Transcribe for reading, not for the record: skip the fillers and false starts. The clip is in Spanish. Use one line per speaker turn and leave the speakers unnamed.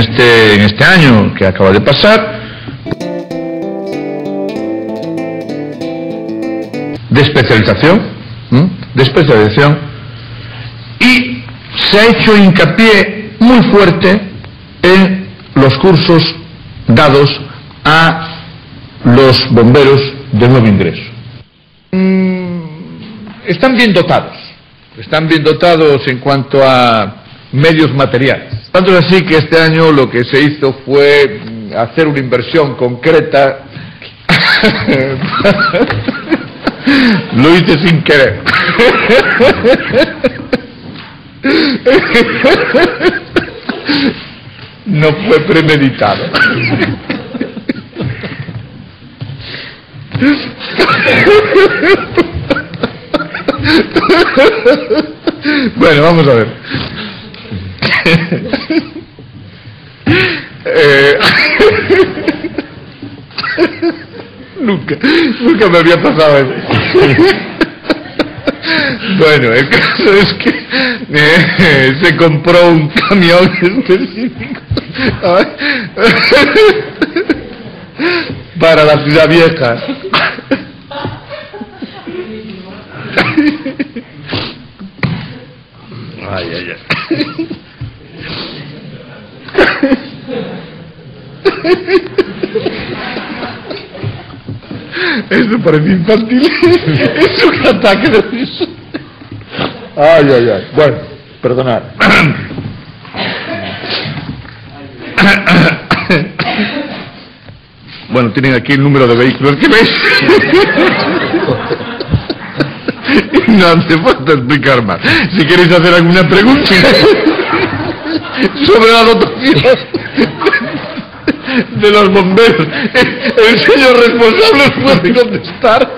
en este año que acaba de pasar, de especialización, y se ha hecho hincapié muy fuerte en los cursos dados a los bomberos de nuevo ingreso. Están bien dotados en cuanto a medios materiales. Tanto es así que este año lo que se hizo fue hacer una inversión concreta. Lo hice sin querer. No fue premeditado. Bueno, vamos a ver. Nunca me había pasado eso. Bueno, el caso es que se compró un camión específico para la Ciudad Vieja. Ay, ay, ay. Esto parece infantil. Es un ataque de risa. Ay, ay, ay. Bueno, perdonad. Bueno, tienen aquí el número de vehículos que veis. No hace falta explicar más. Si queréis hacer alguna pregunta sobre la dotación de los bomberos, el señor responsable os puede contestar.